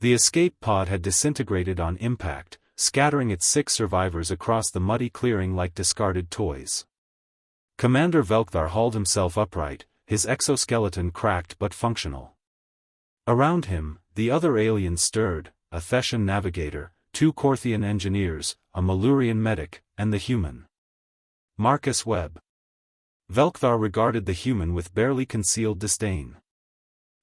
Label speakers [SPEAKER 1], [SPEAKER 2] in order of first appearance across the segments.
[SPEAKER 1] The escape pod had disintegrated on impact, scattering its 6 survivors across the muddy clearing like discarded toys. Commander Velkthar hauled himself upright, his exoskeleton cracked but functional. Around him, the other aliens stirred, a Thetian navigator, 2 Korthian engineers, a Malurian medic, and the human. Marcus Webb. Velkthar regarded the human with barely concealed disdain.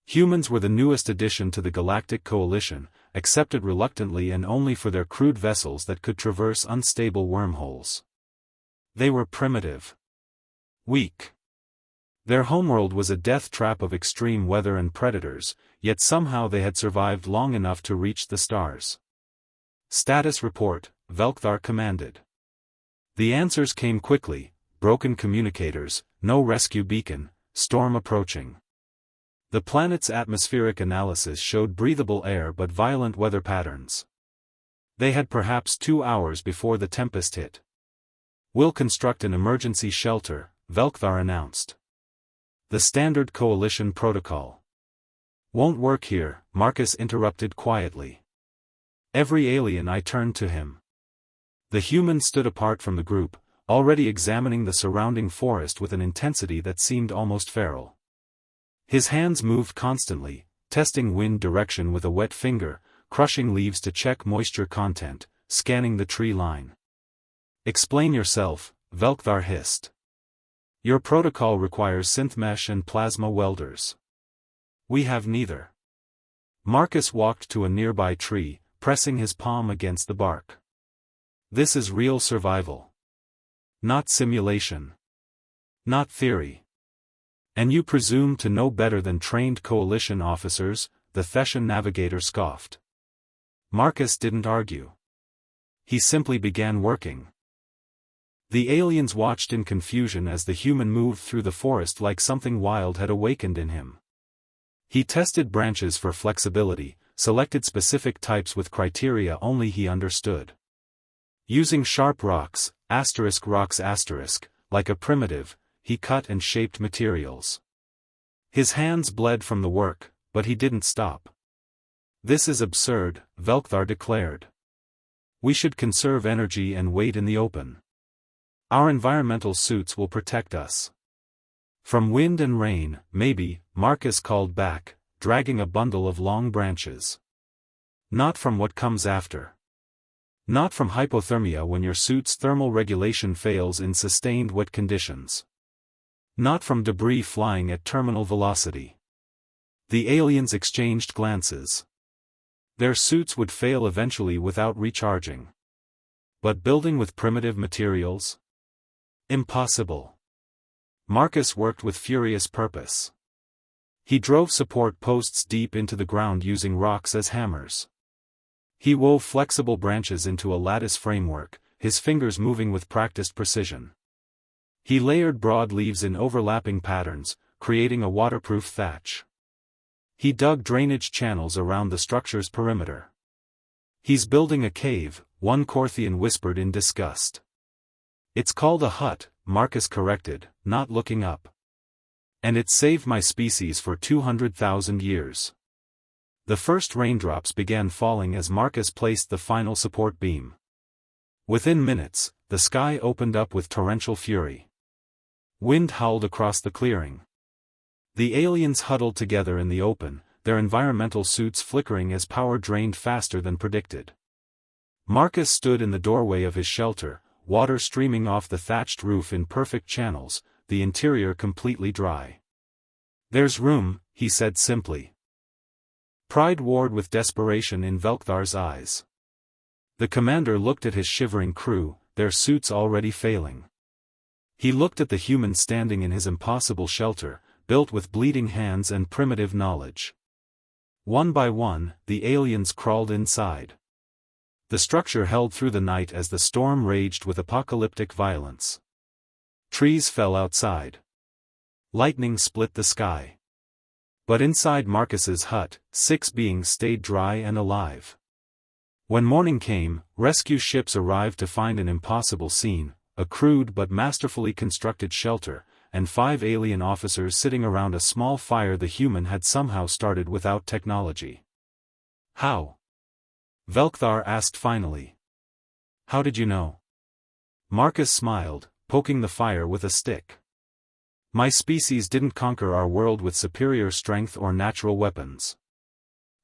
[SPEAKER 1] Humans were the newest addition to the Galactic Coalition, accepted reluctantly and only for their crude vessels that could traverse unstable wormholes. They were primitive. Weak. Their homeworld was a death trap of extreme weather and predators, yet somehow they had survived long enough to reach the stars. Status report, Velkthar commanded. The answers came quickly: broken communicators, no rescue beacon, storm approaching. The planet's atmospheric analysis showed breathable air but violent weather patterns. They had perhaps 2 hours before the tempest hit. "We'll construct an emergency shelter," Velkthar announced. "The standard coalition protocol." "Won't work here," Marcus interrupted quietly. Every alien I turned to him. The human stood apart from the group, already examining the surrounding forest with an intensity that seemed almost feral. His hands moved constantly, testing wind direction with a wet finger, crushing leaves to check moisture content, scanning the tree line. "Explain yourself," Velkthar hissed. "Your protocol requires synth mesh and plasma welders. We have neither." Marcus walked to a nearby tree, pressing his palm against the bark. "This is real survival. Not simulation. Not theory. And you presume to know better than trained coalition officers," the Thetian navigator scoffed. Marcus didn't argue. He simply began working. The aliens watched in confusion as the human moved through the forest like something wild had awakened in him. He tested branches for flexibility, selected specific types with criteria only he understood. Using sharp rocks, like a primitive, he cut and shaped materials. His hands bled from the work, but he didn't stop. "This is absurd," Velkthar declared. "We should conserve energy and wait in the open. Our environmental suits will protect us. From wind and rain, maybe," Marcus called back, dragging a bundle of long branches. "Not from what comes after. Not from hypothermia when your suit's thermal regulation fails in sustained wet conditions. Not from debris flying at terminal velocity." The aliens exchanged glances. Their suits would fail eventually without recharging. But building with primitive materials? Impossible. Marcus worked with furious purpose. He drove support posts deep into the ground using rocks as hammers. He wove flexible branches into a lattice framework, his fingers moving with practiced precision. He layered broad leaves in overlapping patterns, creating a waterproof thatch. He dug drainage channels around the structure's perimeter. "He's building a cave," one Korthian whispered in disgust. "It's called a hut," Marcus corrected, not looking up. "And it saved my species for 200,000 years." The first raindrops began falling as Marcus placed the final support beam. Within minutes, the sky opened up with torrential fury. Wind howled across the clearing. The aliens huddled together in the open, their environmental suits flickering as power drained faster than predicted. Marcus stood in the doorway of his shelter, water streaming off the thatched roof in perfect channels, the interior completely dry. "There's room," he said simply. Pride warred with desperation in Velkthar's eyes. The commander looked at his shivering crew, their suits already failing. He looked at the human standing in his impossible shelter, built with bleeding hands and primitive knowledge. One by one, the aliens crawled inside. The structure held through the night as the storm raged with apocalyptic violence. Trees fell outside. Lightning split the sky. But inside Marcus's hut, 6 beings stayed dry and alive. When morning came, rescue ships arrived to find an impossible scene, a crude but masterfully constructed shelter, and 5 alien officers sitting around a small fire the human had somehow started without technology. How? Velkthar asked finally. How did you know? Marcus smiled, poking the fire with a stick. My species didn't conquer our world with superior strength or natural weapons.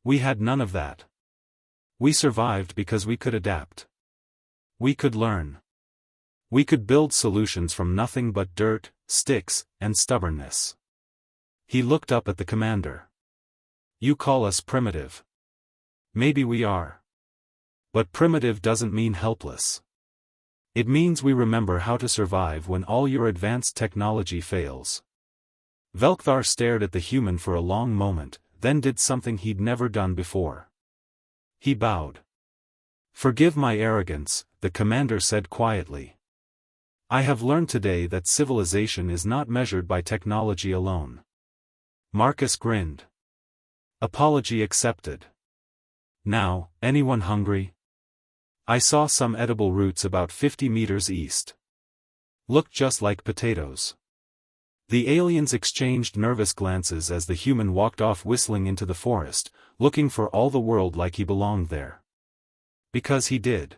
[SPEAKER 1] We had none of that. We survived because we could adapt. We could learn. We could build solutions from nothing but dirt, sticks, and stubbornness. He looked up at the commander. You call us primitive. Maybe we are. But primitive doesn't mean helpless. It means we remember how to survive when all your advanced technology fails. Velkthar stared at the human for a long moment, then did something he'd never done before. He bowed. Forgive my arrogance, the commander said quietly. I have learned today that civilization is not measured by technology alone. Marcus grinned. Apology accepted. Now, anyone hungry? I saw some edible roots about 50 meters east. Looked just like potatoes. The aliens exchanged nervous glances as the human walked off whistling into the forest, looking for all the world like he belonged there. Because he did.